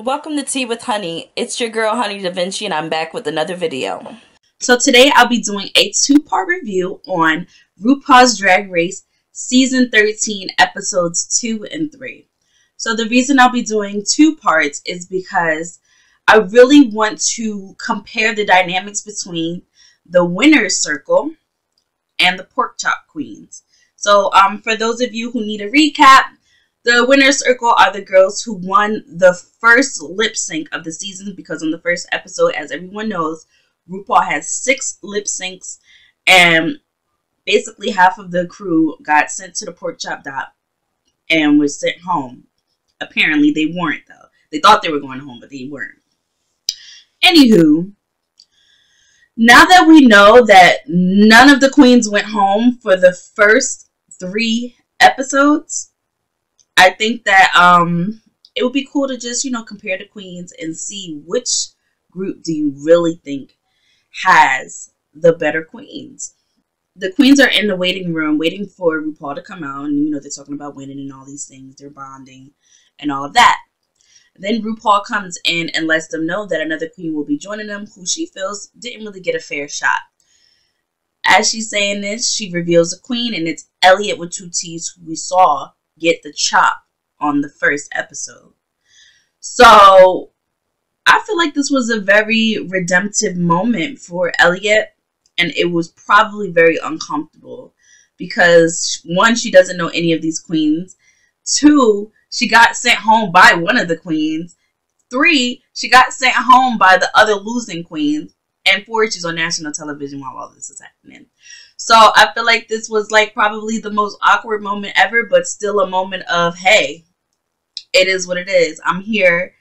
Welcome to Tea with Honey. It's your girl HoneyDaVinci and I'm back with another video. So today I'll be doing a two-part review on RuPaul's Drag Race Season 13 Episodes 2 and 3. So the reason I'll be doing two parts is because I really want to compare the dynamics between the winner's circle and the pork chop queens. So for those of you who need a recap, the winner's circle are the girls who won the first lip sync of the season, because on the first episode, as everyone knows, RuPaul has 6 lip syncs, and basically half of the crew got sent to the pork chop dock and was sent home. Apparently they weren't, though. They thought they were going home, but they weren't. Anywho, now that we know that none of the queens went home for the first 3 episodes, I think that it would be cool to just, compare the queens and see which group do you really think has the better queens. The queens are in the waiting room waiting for RuPaul to come out, and they're talking about winning and all these things. They're bonding and all of that. Then RuPaul comes in and lets them know that another queen will be joining them who she feels didn't really get a fair shot. As she's saying this, she reveals a queen, and it's Elliot with 2 T's, who we saw get the chop on the first episode. So I feel like this was a very redemptive moment for Elliot, and it was probably very uncomfortable because 1, she doesn't know any of these queens. 2, she got sent home by one of the queens. 3, she got sent home by the other losing queens. And 4, she's on national television while all this is happening. So I feel like this was probably the most awkward moment ever, but still a moment of, hey, it is what it is. I'm here,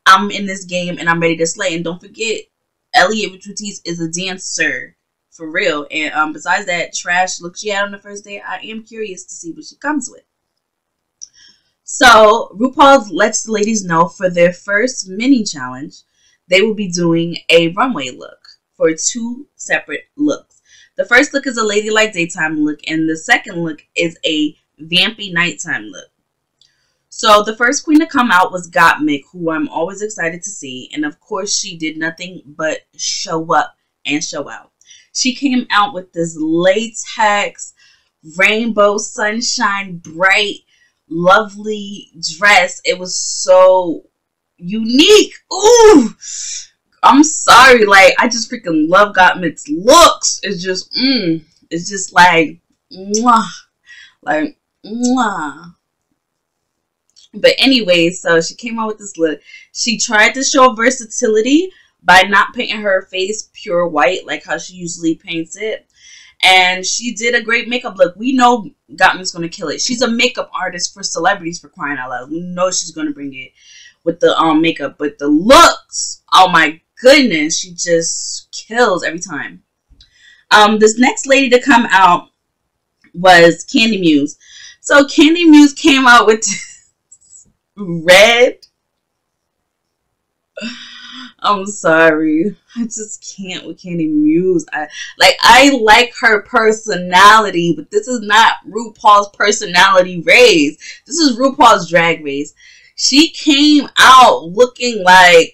I'm in this game, and I'm ready to slay. And don't forget, Elliot with 2 T's is a dancer, for real. And besides that trash look she had on the first day, I am curious to see what she comes with. So RuPaul lets the ladies know for their first mini challenge, they will be doing a runway look for 2 separate looks. The first look is a ladylike daytime look, and the second look is a vampy nighttime look. So the first queen to come out was Gottmik, who I'm always excited to see, and of course she did nothing but show up and show out. She came out with this latex, rainbow, sunshine, bright, lovely dress. It was so unique. Ooh! I'm sorry, I just freaking love Gottmik's looks. It's just, it's just mwah, mwah. But anyway, so she came out with this look. She tried to show versatility by not painting her face pure white like how she usually paints it. And she did a great makeup look. We know Gottmik's going to kill it. She's a makeup artist for celebrities, for crying out loud. We know she's going to bring it with the makeup. But the looks, oh my goodness, she just kills every time. This next lady to come out was Candy Muse. So Candy Muse came out with red. I'm sorry, I just can't with Candy Muse. I like her personality, but this is not RuPaul's personality race. This is RuPaul's Drag Race. She came out looking like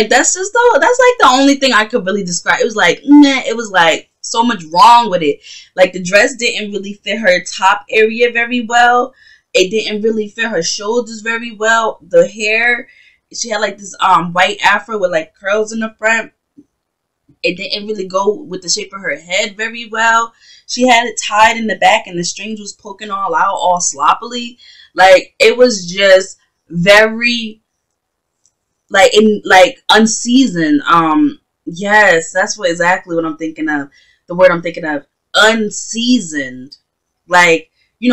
that's the only thing I could really describe. It was it was so much wrong with it. The dress didn't really fit her top area very well. It didn't really fit her shoulders very well. The hair, she had this white afro with curls in the front. It didn't really go with the shape of her head very well. She had it tied in the back, and the strings was poking all out, all sloppily. It was just very unseasoned. Yes, that's exactly what I'm thinking of. The word I'm thinking of, unseasoned.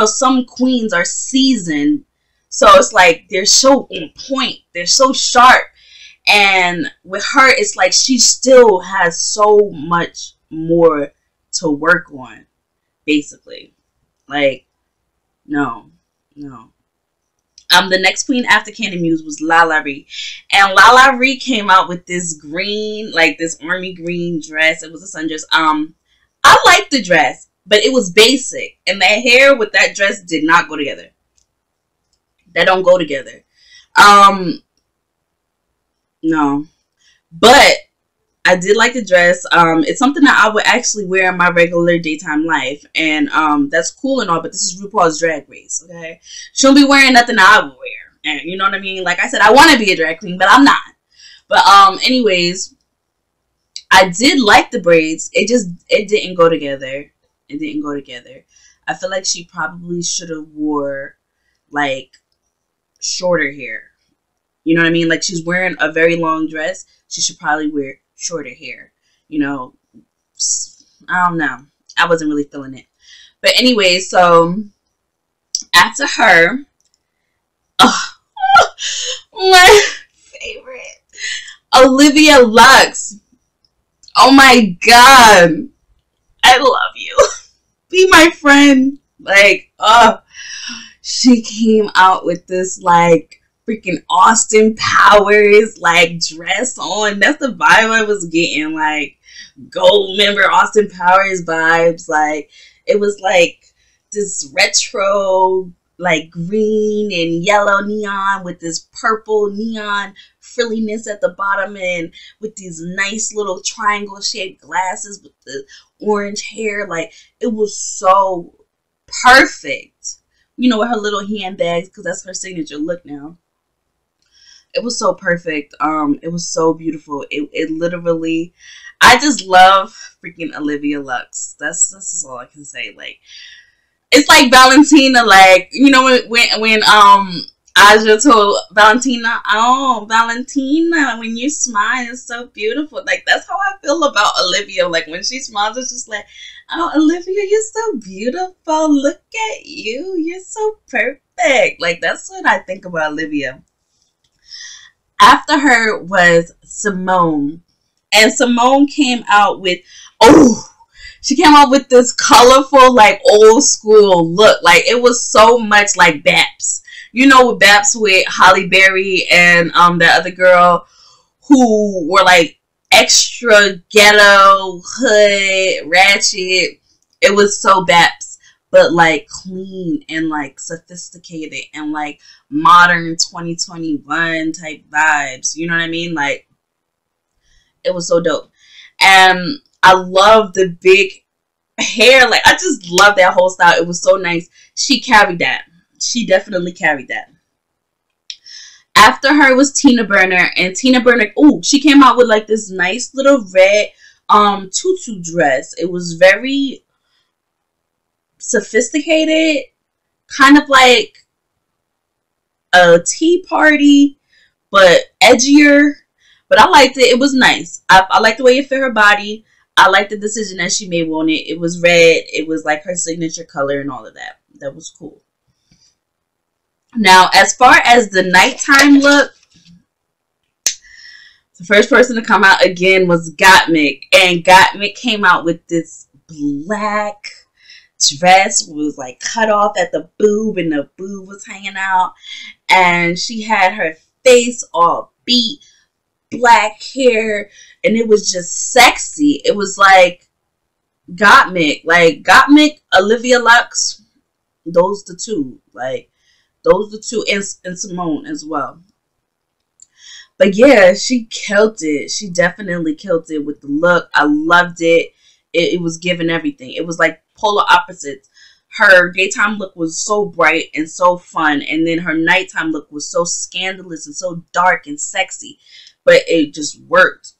Some queens are seasoned, so it's they're so on point, they're so sharp, and with her it's she still has so much more to work on, basically. No. The next queen after Candy Muse was LaLa Ri. And LaLa Ri came out with this green, this army green dress. It was a sundress. I liked the dress, but it was basic. And that hair with that dress did not go together. That don't go together. No. But I did like the dress. It's something that I would actually wear in my regular daytime life. And that's cool and all, but this is RuPaul's Drag Race, okay? She'll be wearing nothing that I would wear. And you know what I mean? Like I said, I want to be a drag queen, but I'm not. But anyways, I did like the braids. It didn't go together. It didn't go together. I feel like she probably should have wore like shorter hair. You know what I mean? Like she's wearing a very long dress. She should probably wear shorter hair. You know, I don't know. I wasn't really feeling it. But anyway, so after her, my favorite, Olivia Lux. Oh my God. I love you. Be my friend. Like, she came out with this like freaking Austin Powers like dress on. That's the vibe I was getting. Like gold member Austin Powers vibes. Like it was like this retro like green and yellow neon with this purple neon frilliness at the bottom, and with these nice little triangle shaped glasses with the orange hair. Like it was so perfect, you know, with her little handbags, because that's her signature look now. It was so perfect. It was so beautiful. It literally, I just love freaking Olivia Lux. That's all I can say. Like it's like Valentina, like, you know, when Aja told Valentina, oh, Valentina, when you smile, it's so beautiful. Like, that's how I feel about Olivia. Like, when she smiles, it's just like, oh, Olivia, you're so beautiful. Look at you. You're so perfect. Like, that's what I think about Olivia. After her was Simone. And Simone came out with, she came out with this colorful, like, old school look. Like, it was so much like Baps. You know, Baps with Holly Berry and that other girl who were, like, extra ghetto, hood, ratchet. It was so Baps, but, like, clean and, like, sophisticated and, like, modern 2021 type vibes. You know what I mean? Like, it was so dope. And I love the big hair. Like, I just love that whole style. It was so nice. She carried that. She definitely carried that. After her was Tina Burner. And Tina Burner, she came out with like this nice little red tutu dress. It was very sophisticated. Kind of like a tea party, but edgier. But I liked it. It was nice. I liked the way it fit her body. I liked the decision that she made on it. It was red. It was like her signature color and all of that. That was cool. Now, as far as the nighttime look, the first person to come out again was Gottmik. And Gottmik came out with this black dress. It was like cut off at the boob, and the boob was hanging out. And she had her face all beat, black hair, and it was just sexy. It was like Gottmik. Like Gottmik, Olivia Lux, those the two. Like, those the two, and Simone as well. But yeah, she killed it. She definitely killed it with the look. I loved it. It was giving everything. It was like polar opposites. Her daytime look was so bright and so fun, and then her nighttime look was so scandalous and so dark and sexy. But it just worked.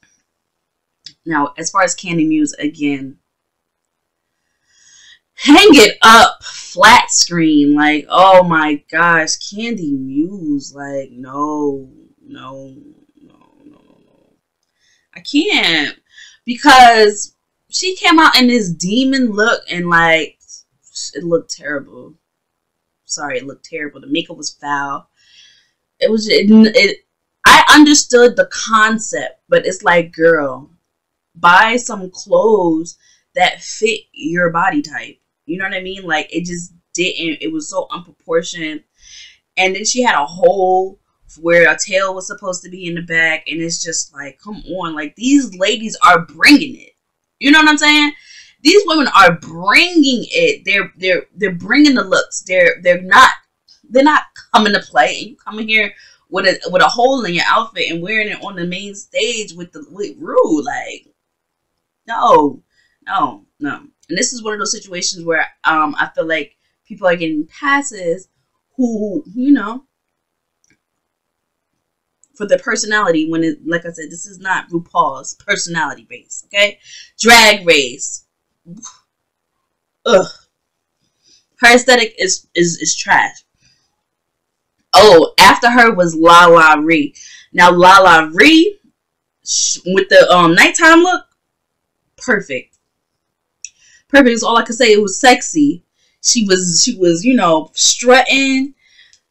Now, as far as Candy Muse, again, hang it up, flat screen. Like, oh my gosh, Candy Muse. Like, no. I can't. Because she came out in this demon look, and like, it looked terrible. Sorry, it looked terrible. The makeup was foul. I understood the concept, but it's like, girl, buy some clothes that fit your body type. You know what I mean? Like, it just didn't. It was so unproportioned. And then she had a hole where a tail was supposed to be in the back. And it's just like, come on. Like, these ladies are bringing it. You know what I'm saying? These women are bringing it. They're bringing the looks. They're not they're not coming to play. And you coming here with a hole in your outfit and wearing it on the main stage with Ru. Like, no. And this is one of those situations where I feel like people are getting passes who, for their personality, when it, like I said, this is not RuPaul's personality race, okay? Drag race. Ugh. Her aesthetic is trash. Oh, after her was LaLa Ri. Now LaLa Ri with the nighttime look, perfect is all I could say. It was sexy. She was strutting.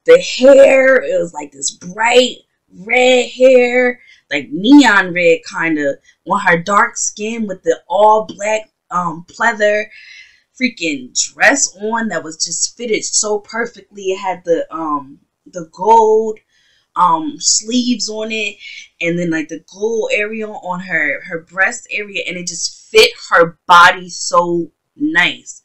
The hair, it was like this bright red hair, like neon red kind of, on her dark skin with the all black pleather freaking dress on that was just fitted so perfectly. It had the gold sleeves on it, and then like the gold area on her breast area, and it just fit her body so nice.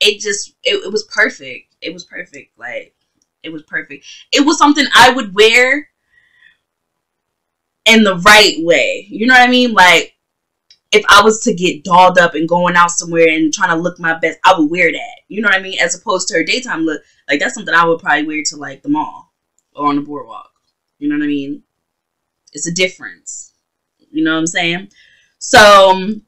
It was perfect. It was perfect. Like, it was perfect. It was something I would wear in the right way. You know what I mean? Like, if I was to get dolled up and going out somewhere and trying to look my best, I would wear that. You know what I mean? As opposed to her daytime look. Like, that's something I would probably wear to like the mall or on the boardwalk. You know what I mean? It's a difference. You know what I'm saying? So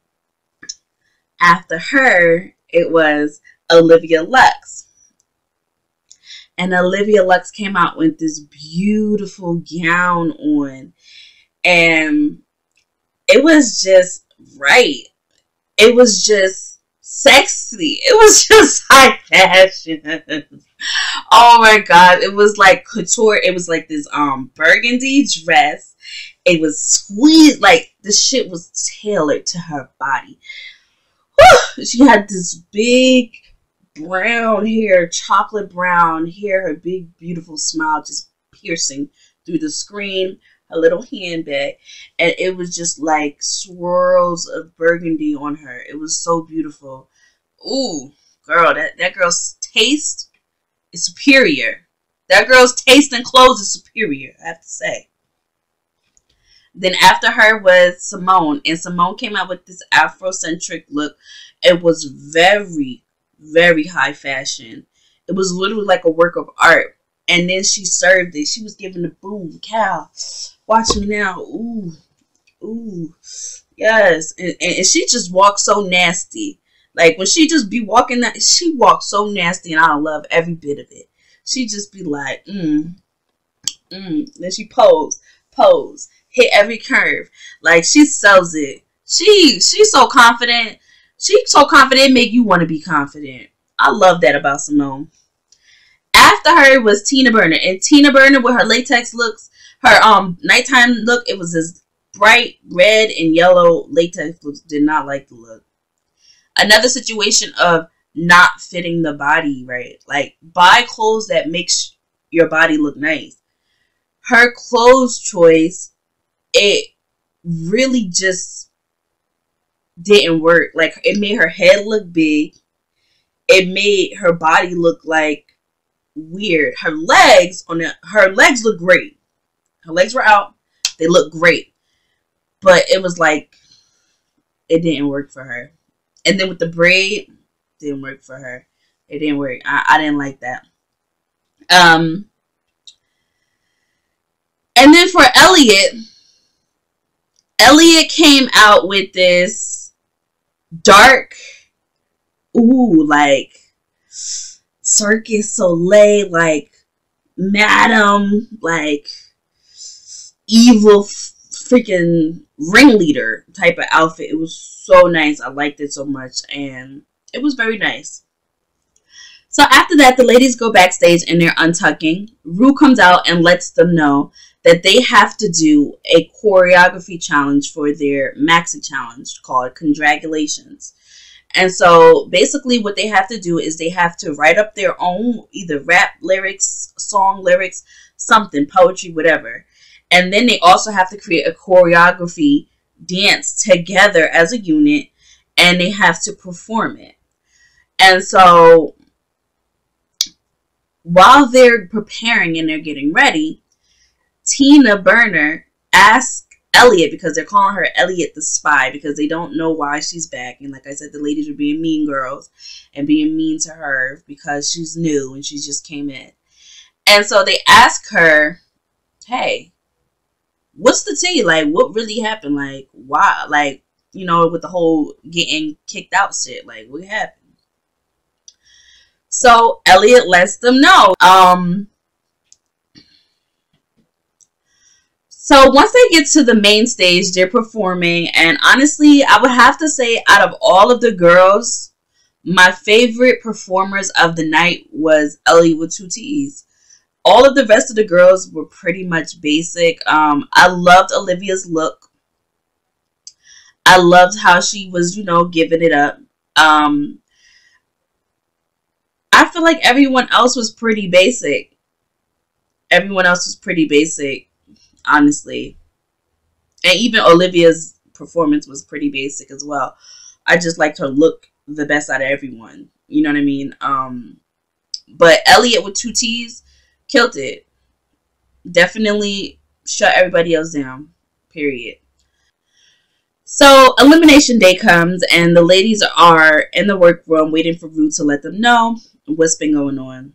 after her, it was Olivia Lux. And Olivia Lux came out with this beautiful gown on. And it was just right. It was just sexy. It was just high fashion. Oh my God. It was like couture. It was like this burgundy dress. It was squeezed. Like, the shit was tailored to her body. Whew. She had this big brown hair, chocolate brown hair, her big beautiful smile just piercing through the screen, her little handbag, and it was just like swirls of burgundy on her. It was so beautiful. Ooh, girl, that girl's taste is superior. That girl's taste in clothes is superior, I have to say. Then after her was Simone, and Simone came out with this Afrocentric look. It was very, very high fashion. It was literally like a work of art. And then she served it. She was giving the boom, cow. Watch me now. Ooh, ooh, yes. And she just walked so nasty. Like, when she just be walking that, she walked so nasty, and I love every bit of it. She just be like, Then she pose, hit every curve. Like, she sells it. She's so confident. She's so confident, make you want to be confident. I love that about Simone. After her was Tina Burner. And Tina Burner with her latex looks, her nighttime look, it was this bright red and yellow latex looks. Did not like the look. Another situation of not fitting the body right. Like, buy clothes that makes your body look nice. Her clothes choice, it really just didn't work. Like, it made her head look big. It made her body look like weird. Her legs look great. Her legs were out. They look great. But it was like, it didn't work for her. And then with the braid, didn't work for her. It didn't work. I didn't like that. And then for Elliot came out with this dark, like Cirque du Soleil, like madam, like evil freaking ringleader type of outfit. It was so nice. I liked it so much, and it was very nice. So after that, the ladies go backstage and they're untucking. Ru comes out and lets them know that they have to do a choreography challenge for their maxi challenge called Congratulations. And so basically what they have to do is they have to write up their own either rap lyrics, song lyrics, something, poetry, whatever. And then they also have to create a choreography dance together as a unit, and they have to perform it. And so while they're preparing and they're getting ready, Tina Burner asks Elliot, because they're calling her Elliot the spy, because they don't know why she's back. And like I said, the ladies were being mean girls and being mean to her because she's new and she just came in. And so they ask her, hey, what's the tea? Like, what really happened? Like, why? Like, you know, with the whole getting kicked out shit. Like, what happened? So Elliot lets them know. So once they get to the main stage, they're performing. And honestly, I would have to say, out of all of the girls, my favorite performers of the night was Ellie with two T's. All of the rest of the girls were pretty much basic. I loved Olivia's look. I loved how she was, you know, giving it up. I feel like everyone else was pretty basic. Everyone else was pretty basic, honestly. And even Olivia's performance was pretty basic as well. I just liked her look the best out of everyone. You know what I mean? But Elliot with two T's killed it. Definitely shut everybody else down. Period. So elimination day comes and the ladies are in the workroom waiting for Ru to let them know what's been going on.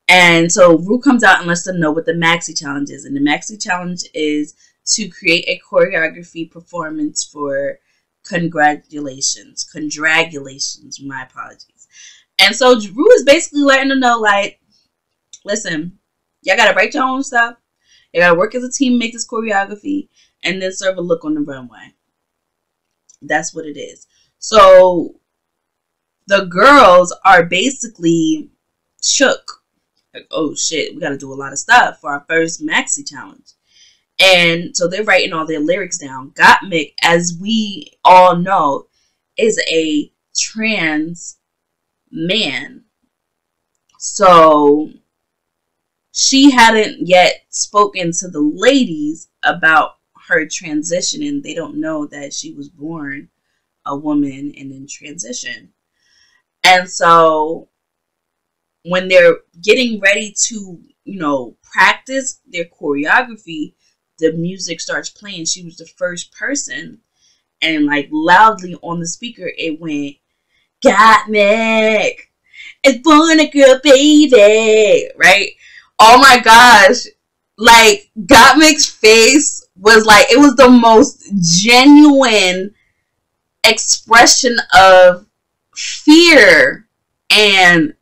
And so Ru comes out and lets them know what the Maxi Challenge is. And the Maxi Challenge is to create a choreography performance for congratulations. Congratulations, my apologies. And so Ru is basically letting them know, like, listen, y'all gotta write your own stuff. You gotta work as a team, make this choreography, and then serve a look on the runway. That's what it is. So the girls are basically shook. Like, oh shit, we gotta do a lot of stuff for our first Maxi Challenge. And so they're writing all their lyrics down. Gottmik, as we all know, is a trans man. So she hadn't yet spoken to the ladies about her transition, and they don't know that she was born a woman and then transition. And so when they're getting ready to, you know, practice their choreography, the music starts playing. She was the first person, and like loudly on the speaker it went, Gottmik, it's born a girl, baby, right? Oh my gosh, like Gottmik's face was like, it was the most genuine expression of fear and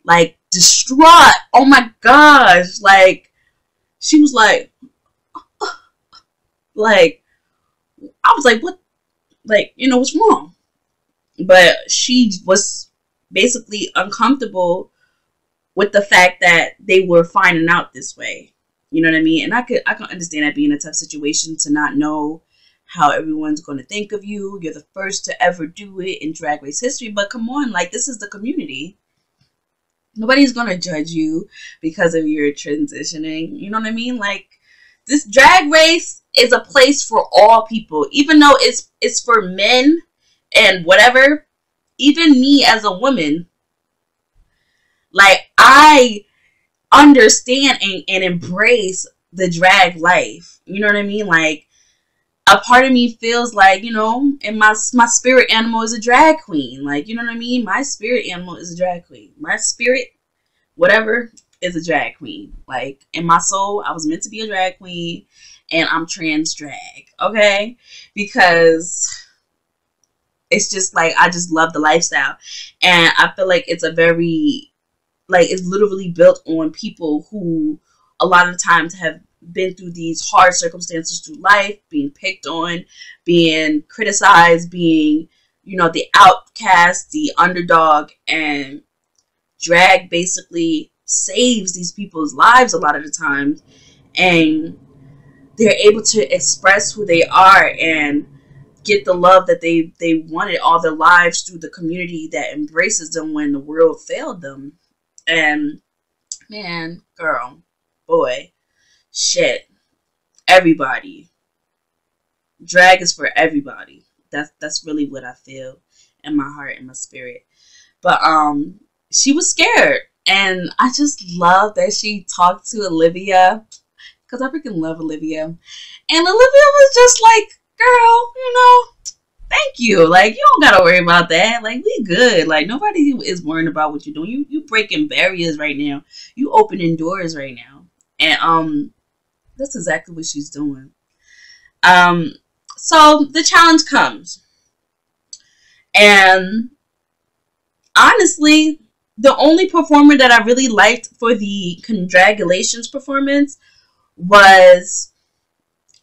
like distraught. Oh my gosh, like she was like I was like, what, like, you know, what's wrong? But she was basically uncomfortable with the fact that they were finding out this way. You know what I mean? And I can understand that being a tough situation, to not know how everyone's going to think of you. You're the first to ever do it in Drag Race history. But come on, like, this is the community. Nobody's going to judge you because of your transitioning. You know what I mean? Like, this Drag Race is a place for all people. Even though it's for men and whatever, even me as a woman, like, I understand and embrace the drag life. You know what I mean? Like, a part of me feels like, you know, and my spirit animal is a drag queen. Like, you know what I mean? My spirit animal is a drag queen. My spirit, whatever, is a drag queen. Like, in my soul, I was meant to be a drag queen, and I'm trans drag, okay? Because it's just like, I just love the lifestyle. And I feel like it's a very, like, it's literally built on people who a lot of times have been through these hard circumstances through life, being picked on, being criticized, being, you know, the outcast, the underdog, and drag basically saves these people's lives a lot of the time, and they're able to express who they are and get the love that they wanted all their lives through the community that embraces them when the world failed them. And man, girl, boy, shit, everybody, drag is for everybody. That's really what I feel in my heart and my spirit. But she was scared. And I just love that she talked to Olivia, because I freaking love Olivia. And Olivia was just like, girl, thank you. Like, you don't gotta worry about that. Like, we good. Like, nobody is worrying about what you're doing. You breaking barriers right now. You opening doors right now. And that's exactly what she's doing. So the challenge comes. And honestly, the only performer that I really liked for the congratulations performance was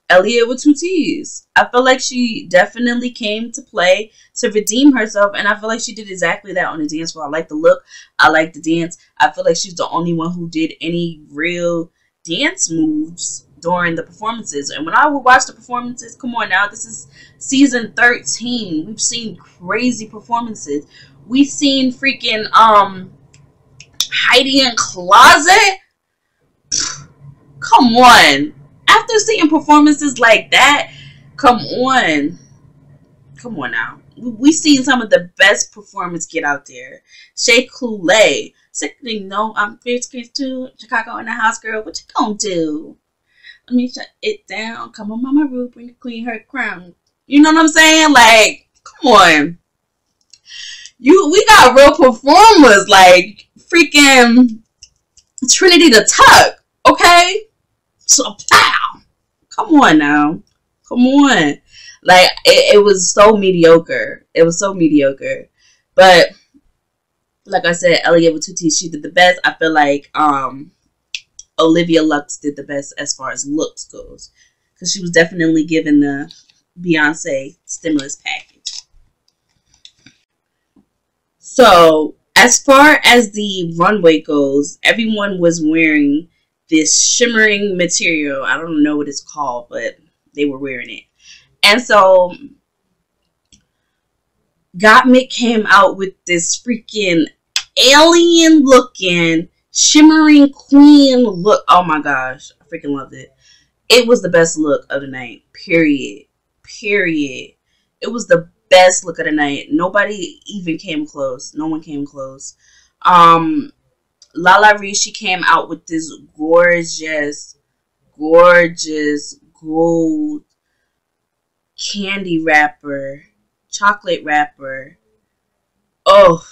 Elliot with two T's. I feel like she definitely came to play to redeem herself, and I feel like she did exactly that on the dance floor. I like the look. I like the dance. I feel like she's the only one who did any real dance moves during the performances. And when I would watch the performances, come on now, this is season 13. We've seen crazy performances. We've seen freaking Heidi in Closet. Come on. After seeing performances like that, come on now. We seen some of the best performers get out there. Shea Coulee, no, I'm fierce to Chicago in the house, girl. What you gonna do? Let me shut it down. Come on, Mama Ruth, bring the queen her crown. You know what I'm saying? Like, come on. We got real performers like freaking Trinity the Tuck, okay? So pow. Come on now. Come on. Like, it was so mediocre. It was so mediocre. But like I said, Elliot with two T's, she did the best. I feel like Olivia Lux did the best as far as looks goes, because she was definitely given the Beyonce stimulus package. So as far as the runway goes, everyone was wearing this shimmering material. I don't know what it's called, but they were wearing it. And so Gottmik came out with this freaking alien looking shimmering queen look. Oh my gosh, I freaking loved it. It was the best look of the night. Period. It was the best look of the night. Nobody even came close. No one came close. Lala Ree, she came out with this gorgeous gold candy wrapper, chocolate wrapper. Oh,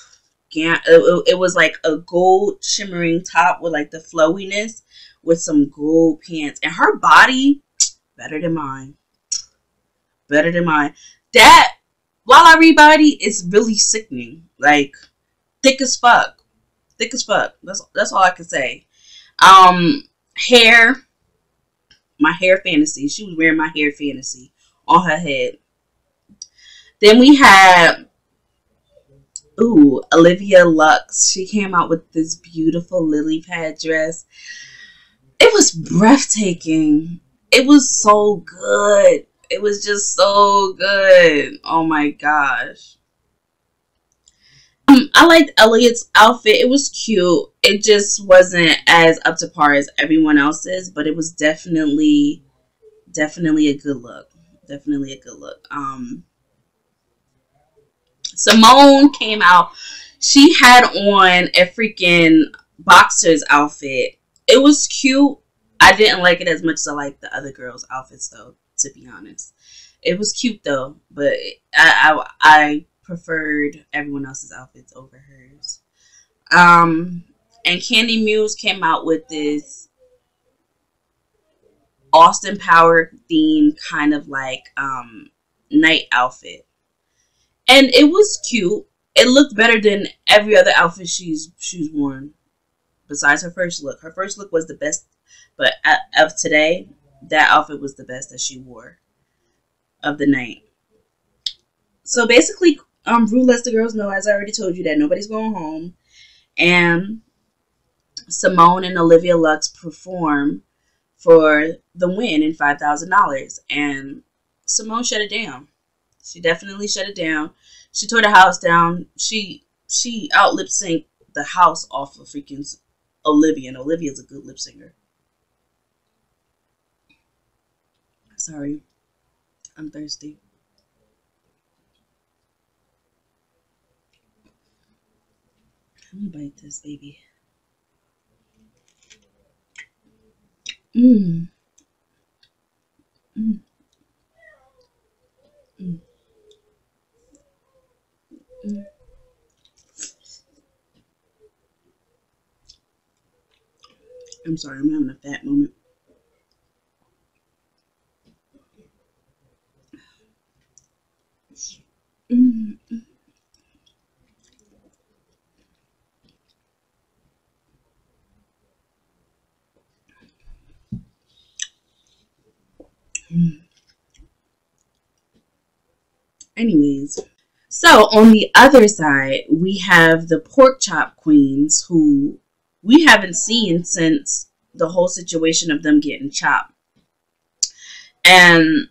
yeah, it was like a gold shimmering top with like the flowiness with some gold pants. And her body, better than mine. That Lala Ree body is really sickening. Like, thick as fuck. That's all I can say. Hair. My hair fantasy. She was wearing my hair fantasy on her head. Then we had Olivia Lux. She came out with this beautiful lily pad dress. It was breathtaking. It was so good. It was just so good. Oh my gosh. I liked Elliot's outfit. It was cute. It just wasn't as up to par as everyone else's, but it was definitely a good look. Simone came out. She had on a freaking boxer's outfit. It was cute. I didn't like it as much as I liked the other girls' outfits, though, to be honest. It was cute, though, but I preferred everyone else's outfits over hers. And Candy Muse came out with this Austin Power theme kind of like night outfit. And it was cute. It looked better than every other outfit she's worn. Besides her first look. Her first look was the best. But of today, that outfit was the best that she wore of the night. So basically, Rue lets the girls know, as I already told you, that nobody's going home. And Simone and Olivia Lux perform for the win in $5,000. And Simone shut it down. She definitely shut it down. She tore the house down. She out lip synced the house off of freaking Olivia. And Olivia's a good lip singer. Sorry. I'm thirsty. Let me bite this, baby. Mmm. Mm. Mm. Mm. I'm sorry, I'm having a fat moment. Mm. Mm. Anyways, so on the other side, we have the pork chop queens who we haven't seen since the whole situation of them getting chopped. And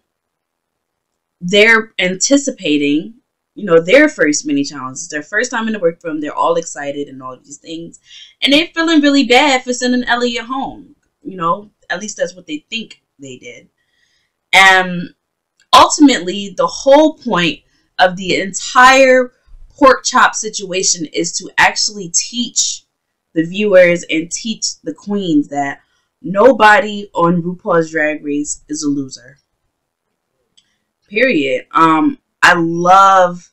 they're anticipating, their first mini challenges, their first time in the workroom. They're all excited and all of these things. And they're feeling really bad for sending Elliot home. At least that's what they think they did. And ultimately, the whole point of the entire pork chop situation is to actually teach the viewers and teach the queens that nobody on RuPaul's Drag Race is a loser. Period. I love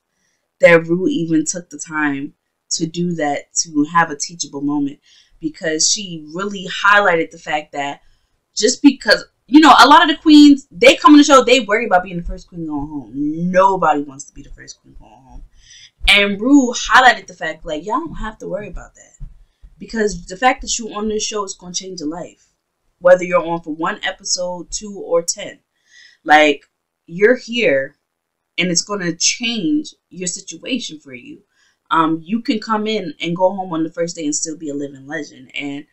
that Ru even took the time to do that, to have a teachable moment, because she really highlighted the fact that just because, a lot of the queens, they come on the show, they worry about being the first queen going home. Nobody wants to be the first queen going home. And Ru highlighted the fact, like, y'all don't have to worry about that. Because the fact that you're on this show is going to change your life. Whether you're on for 1 episode, 2, or 10. Like, you're here, and it's going to change your situation for you. You can come in and go home on the first day and still be a living legend. And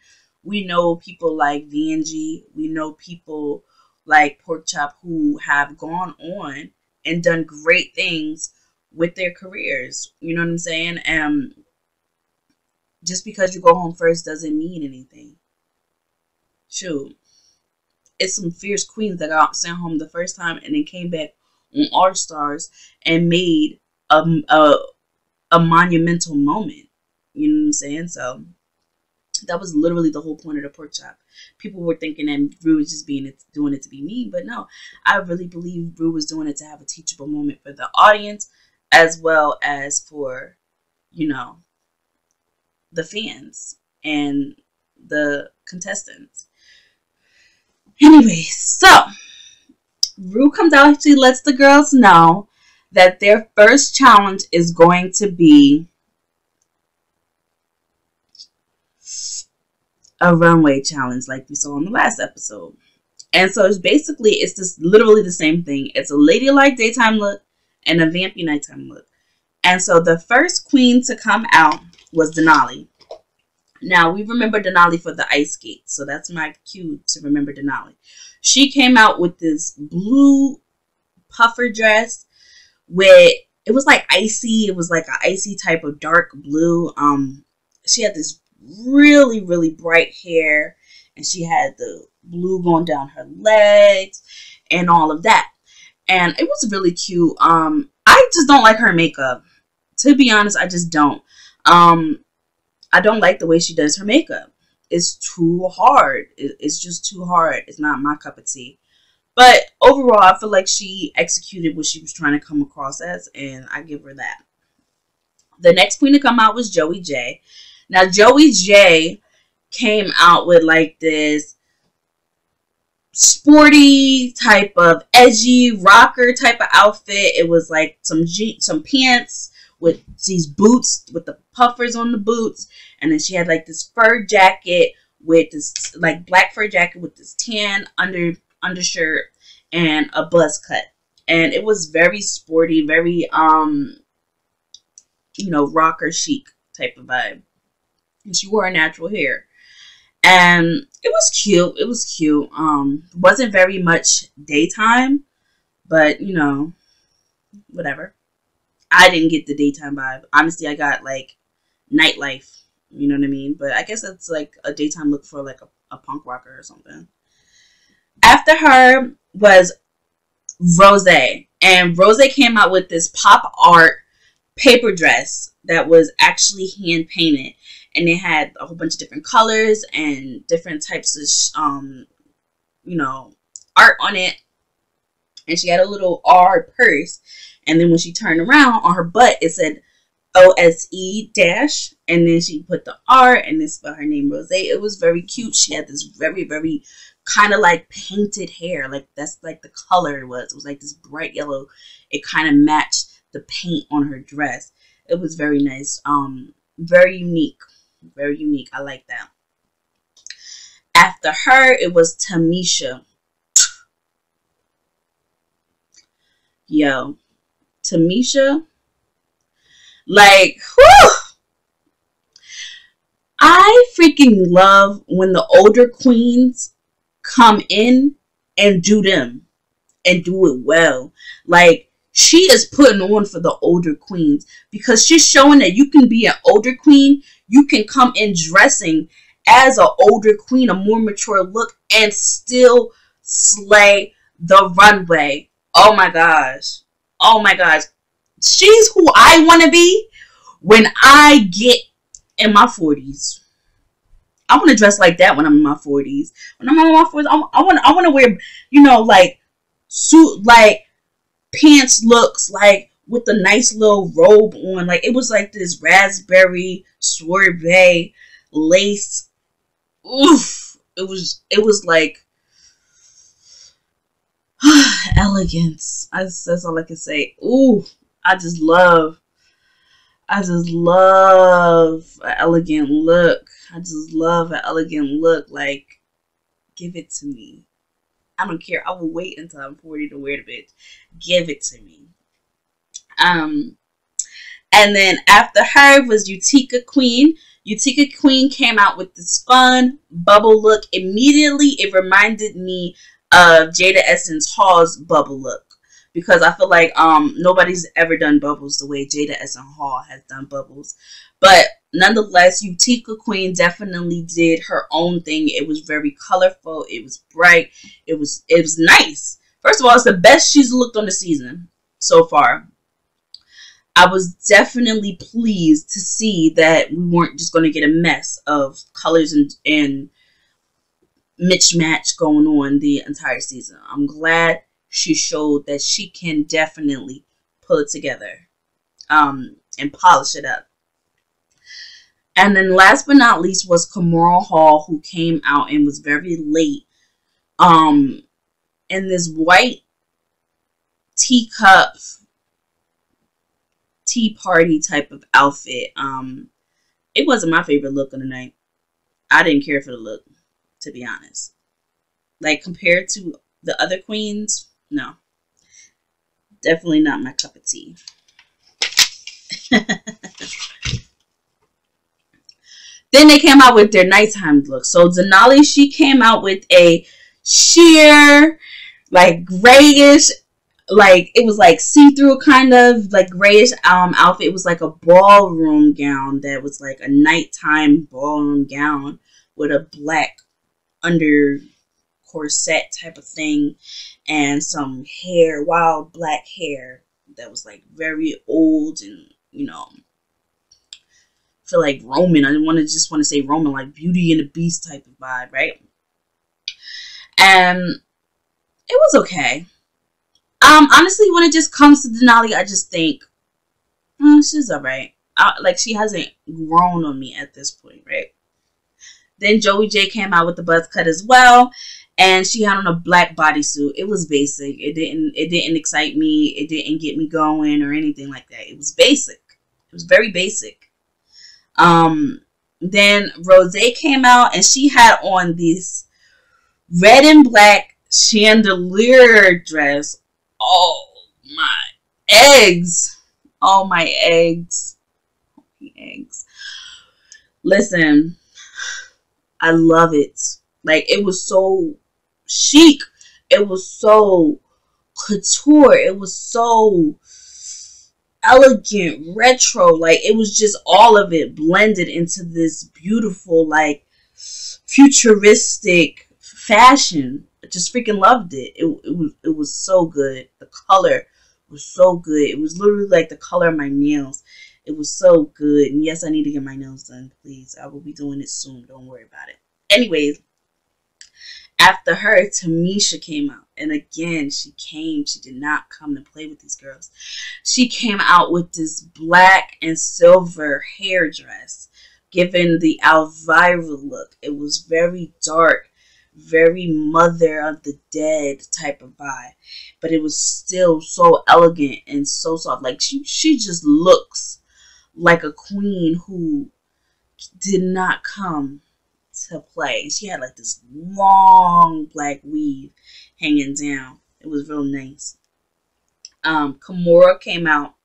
we know people like Vinci, we know people like Pork Chop who have gone on and done great things with their careers. You know what I'm saying? Just because you go home first doesn't mean anything. Shoot. It's some fierce queens that got sent home the first time and then came back on All Stars and made a monumental moment. You know what I'm saying? So that was literally the whole point of the pork chop. People were thinking that Ru was just doing it to be mean, but no, I really believe Ru was doing it to have a teachable moment for the audience as well as for, the fans and the contestants. Anyway, so Ru comes out, she lets the girls know that their first challenge is going to be a runway challenge like we saw in the last episode. And so it's just literally the same thing. It's a ladylike daytime look and a vampy nighttime look. And so the first queen to come out was Denali. Now, we remember Denali for the ice skate, so that's my cue to remember Denali. She came out with this blue puffer dress with, it was like icy, it was like an icy type of dark blue. She had this really, really bright hair, and she had the blue going down her legs and all of that. And it was really cute. I just don't like her makeup. To be honest, I just don't. I don't like the way she does her makeup. It's too hard. It's just too hard. It's not my cup of tea. But overall, I feel like she executed what she was trying to come across as, and I give her that. The next queen to come out was Joey J. Now, Joey J came out with like this sporty type of edgy rocker type of outfit. It was like some pants with these boots with the puffers on the boots, and then she had like this fur jacket with this like black fur jacket with this tan undershirt and a buzz cut, and it was very sporty, very rocker chic type of vibe. And she wore her natural hair, and it was cute. It was cute. Wasn't very much daytime, but whatever. I didn't get the daytime vibe. Honestly, I got like nightlife. You know what I mean? But I guess that's like a daytime look for like a punk rocker or something. After her was Rose. And Rose came out with this pop art paper dress that was actually hand painted, and it had a whole bunch of different colors and different types of you know, art on it. And she had a little R purse, and then when she turned around on her butt, it said OSE dash, and then she put the R, and this spelled her name Rose. It was very cute. She had this very, very kind of like painted hair, like that's like the color it was like this bright yellow. It kind of matched the paint on her dress. It was very nice. Very unique. Very unique. I like that. After her, it was Tamisha. Yo, Tamisha, like, whew, I freaking love when the older queens come in and do them and do it well. Like, she is putting on for the older queens, because she's showing that you can be an older queen. You can come in dressing as an older queen, a more mature look, and still slay the runway. Oh my gosh. Oh my gosh. She's who I want to be when I get in my 40s. I want to dress like that when I'm in my 40s. When I'm in my 40s, I want to wear, you know, like suit, like pants looks, like with a nice little robe on. Like it was like this raspberry sorbet lace. Oof. It was like elegance. That's all I can say. Ooh, I just love an elegant look. I just love an elegant look. Like, give it to me. I don't care. I will wait until I'm 40 to wear the bitch. Give it to me. And then after her was Utica Queen. Utica Queen came out with this fun bubble look. Immediately, it reminded me of Jada Essence Hall's bubble look, because I feel like nobody's ever done bubbles the way Jada Essence Hall has done bubbles. But nonetheless, Utica Queen definitely did her own thing. It was very colorful. It was bright. It was nice. First of all, it's the best she's looked on the season so far. I was definitely pleased to see that we weren't just going to get a mess of colors and mismatch going on the entire season. I'm glad she showed that she can definitely pull it together and polish it up. And then last but not least was Kamora Hall, who came out and was very late in this white teacup tea party type of outfit. It wasn't my favorite look of the night. I didn't care for the look, to be honest. Like, compared to the other queens, no. Definitely not my cup of tea. Then they came out with their nighttime look. So Denali, she came out with a sheer, like, grayish, like, it was like see-through kind of, like, grayish outfit. It was like a ballroom gown that was like a nighttime ballroom gown with a black under corset type of thing, and some hair, wild black hair that was like very old, and you know, I feel like Roman. I didn't want to say Roman, like Beauty and the Beast type of vibe, right? And it was okay. Honestly, when it just comes to Denali, I just think she's alright. Like, she hasn't grown on me at this point, right? Then Joey J came out with the buzz cut as well, and she had on a black bodysuit. It was basic. It didn't excite me. It didn't get me going or anything like that. It was basic. It was very basic. Then Rose came out, and she had on this red and black chandelier dress. Oh my eggs. Oh my eggs. Oh my eggs. Listen, I love it. Like, it was so chic. It was so couture. It was so elegant, retro. Like, it was just all of it blended into this beautiful, like, futuristic fashion. I just freaking loved it. It was so good. The color was so good. It was literally like the color of my nails. It was so good. And yes, I need to get my nails done, please. I will be doing it soon. Don't worry about it. Anyways, after her, Tamisha came out. And again, she did not come to play with these girls. She came out with this black and silver hair dress, giving the Elvira look. It was very dark, very Mother of the Dead type of vibe. But it was still so elegant and so soft. Like, she just looks like a queen who did not come to play. She had like this long black weave hanging down. It was real nice. Kimora came out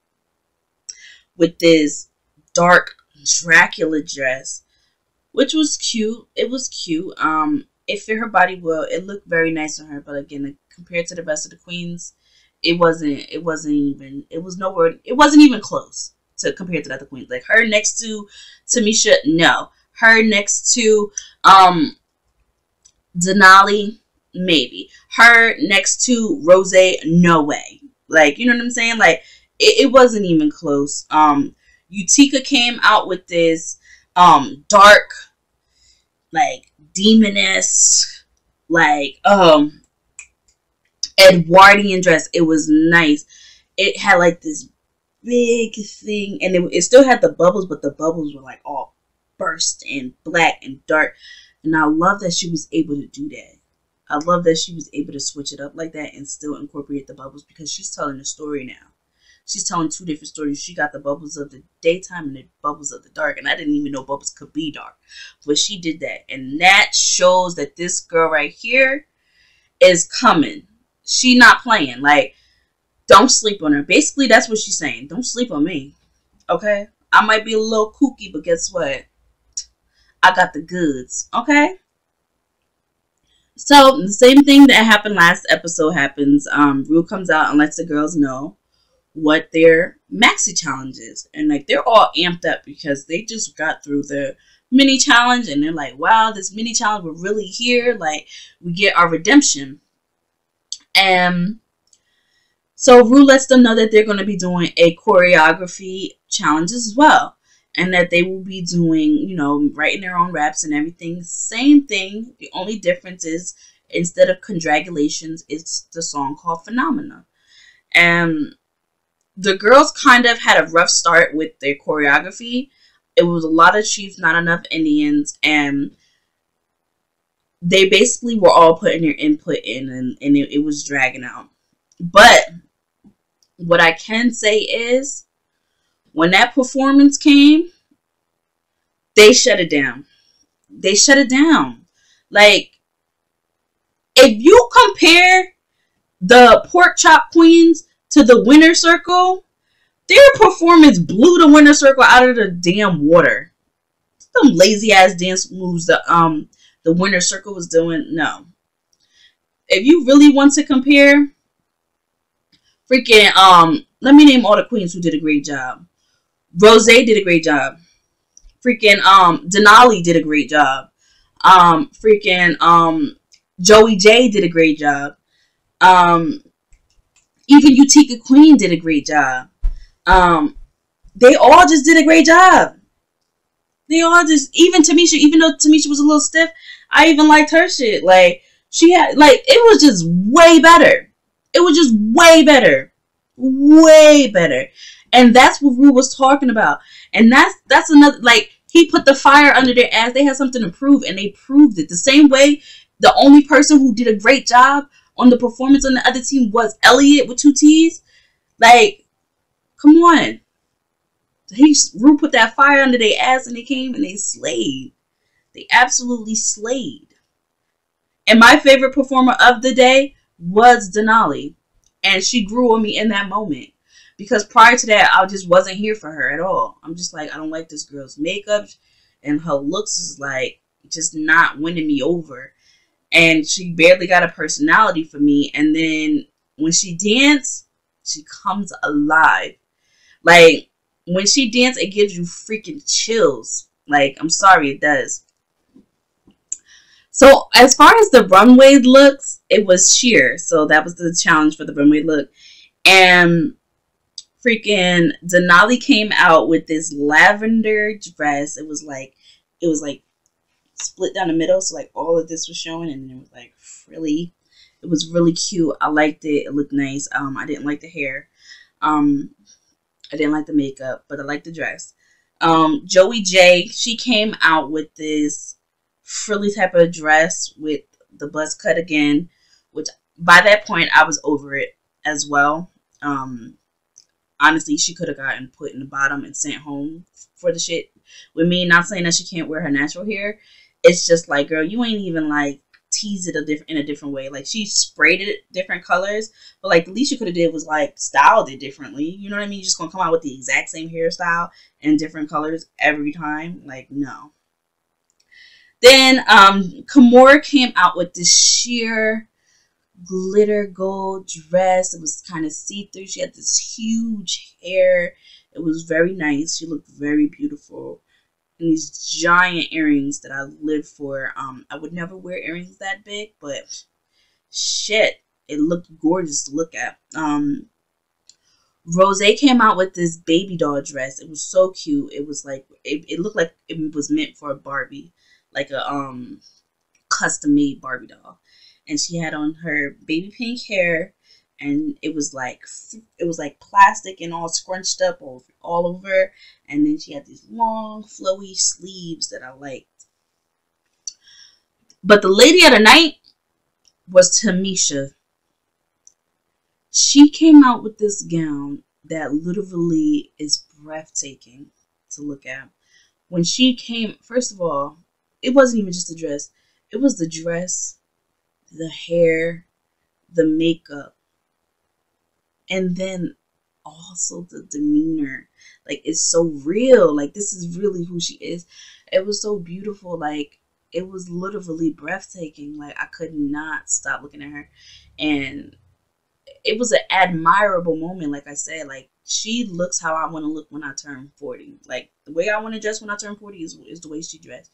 with this dark Dracula dress, which was cute. It was cute. It fit her body well. It looked very nice on her, but again, compared to the rest of the queens, it wasn't even close to compare to the other queens. Like her next to Tamisha, no. Her next to Denali, maybe. Her next to Rose, no way. Like, you know what I'm saying? Like, it wasn't even close. Utica came out with this dark, like, demoness, like, Edwardian dress. It was nice. It had, like, this big thing, and it still had the bubbles, but the bubbles were, like, all burst and black and dark. And I love that she was able to do that. I love that she was able to switch it up like that and still incorporate the bubbles, because she's telling a story now. She's telling two different stories. She got the bubbles of the daytime and the bubbles of the dark. And I didn't even know bubbles could be dark. But she did that. And that shows that this girl right here is coming. She not playing. Like, don't sleep on her. Basically, that's what she's saying. Don't sleep on me. Okay? I might be a little kooky, but guess what? I got the goods. Okay? So, the same thing that happened last episode happens. Ru comes out and lets the girls know what their maxi challenge is. And, like, they're all amped up because they just got through the mini challenge. And they're like, wow, this mini challenge, we're really here. Like, we get our redemption. And so Ru lets them know that they're going to be doing a choreography challenge as well. And that they will be doing, you know, writing their own raps and everything. Same thing. The only difference is, instead of congratulations, it's the song called Phenomena. And the girls kind of had a rough start with their choreography. It was a lot of chiefs, not enough Indians. And they basically were all putting their input in. And it was dragging out. But what I can say is, when that performance came, they shut it down. They shut it down. Like, if you compare the pork chop queens to the winner circle, their performance blew the winner circle out of the damn water. Some lazy ass dance moves the winner circle was doing. No. If you really want to compare, freaking let me name all the queens who did a great job. Rose did a great job. Freaking Denali did a great job. Joey J did a great job. Even Utica Queen did a great job. They all just did a great job. They all just, even Tamisha, even though Tamisha was a little stiff, I even liked her shit. Like, she had, like, it was just way better. It was just way better. Way better. And that's what Ru was talking about. And that's another, like, he put the fire under their ass. They had something to prove, and they proved it. The same way the only person who did a great job on the performance on the other team was Elliot with 2 T's. Like, come on. Ru put that fire under their ass, and they came and they slayed. They absolutely slayed. And my favorite performer of the day was Denali. And she grew on me in that moment. Because prior to that, I just wasn't here for her at all. I'm just like, I don't like this girl's makeup. And her looks is like, just not winning me over. And she barely got a personality for me. And then when she dances, she comes alive. Like, when she dances, it gives you freaking chills. Like, I'm sorry, it does. So, as far as the runway looks, it was sheer. So, that was the challenge for the runway look. And freaking Denali came out with this lavender dress. It was like split down the middle, so like all of this was showing, and it was like really, it was really cute. I liked it. It looked nice. I didn't like the hair. I didn't like the makeup, but I liked the dress. Joey J, she came out with this frilly type of dress with the buzz cut again, which by that point I was over it as well. Honestly, she could have gotten put in the bottom and sent home for the shit with me. Not saying that she can't wear her natural hair. It's just like, girl, you ain't even like tease it in a different way. Like, she sprayed it different colors, but like the least you could have did was like styled it differently. You know what I mean? You're just gonna come out with the exact same hairstyle in different colors every time. Like, no. Then Kimora came out with this sheer glitter gold dress. It was kind of see-through. She had this huge hair. It was very nice. She looked very beautiful. And these giant earrings that I live for. I would never wear earrings that big, but shit, it looked gorgeous to look at. Rose came out with this baby doll dress. It was so cute. It was like, it looked like it was meant for a Barbie, like a custom made Barbie doll. And she had on her baby pink hair, and it was like plastic and all scrunched up all over. And then she had these long flowy sleeves that I liked. But the lady of the night was Tamisha. She came out with this gown that literally is breathtaking to look at. When she came, first of all, it wasn't even just a dress. It was the dress, the hair, the makeup, and then also the demeanor. Like, it's so real. Like, this is really who she is. It was so beautiful. Like, it was literally breathtaking. Like, I could not stop looking at her. And it was an admirable moment. Like I said, like, she looks how I want to look when I turn 40. Like, the way I want to dress when I turn 40 is the way she dressed.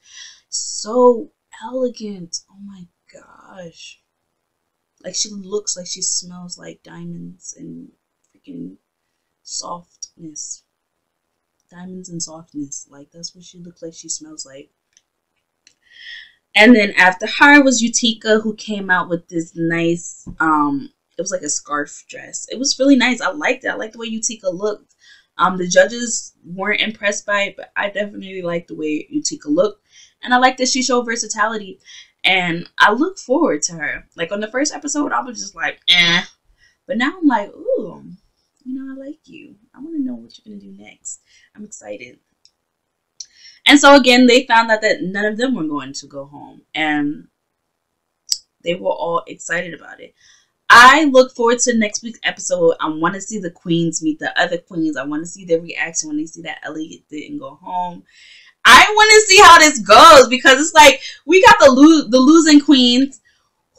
So elegant. Oh my gosh. Like, she looks like she smells like diamonds and freaking softness. Diamonds and softness. Like, that's what she looks like she smells like. And then after her was Utica, who came out with this nice, it was like a scarf dress. It was really nice. I liked it. I liked the way Utica looked. The judges weren't impressed by it, but I definitely liked the way Utica looked. And I like that she showed versatility. And I look forward to her. Like, on the first episode, I was just like, eh. But now I'm like, ooh, you know, I like you. I want to know what you're going to do next. I'm excited. And so, again, they found out that none of them were going to go home. And they were all excited about it. I look forward to next week's episode. I want to see the queens meet the other queens. I want to see their reaction when they see that Elliot didn't go home. I want to see how this goes, because it's like, we got the losing queens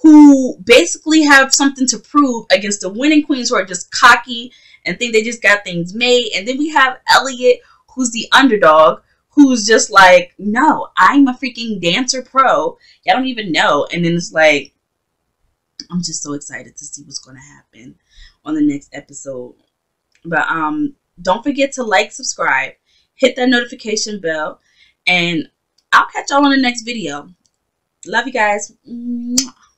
who basically have something to prove against the winning queens who are just cocky and think they just got things made. And then we have Elliot, who's the underdog, who's just like, no, I'm a freaking dancer pro. Y'all don't even know. And then it's like, I'm just so excited to see what's going to happen on the next episode. But don't forget to like, subscribe, hit that notification bell, and I'll catch y'all on the next video. Love you guys. Mwah.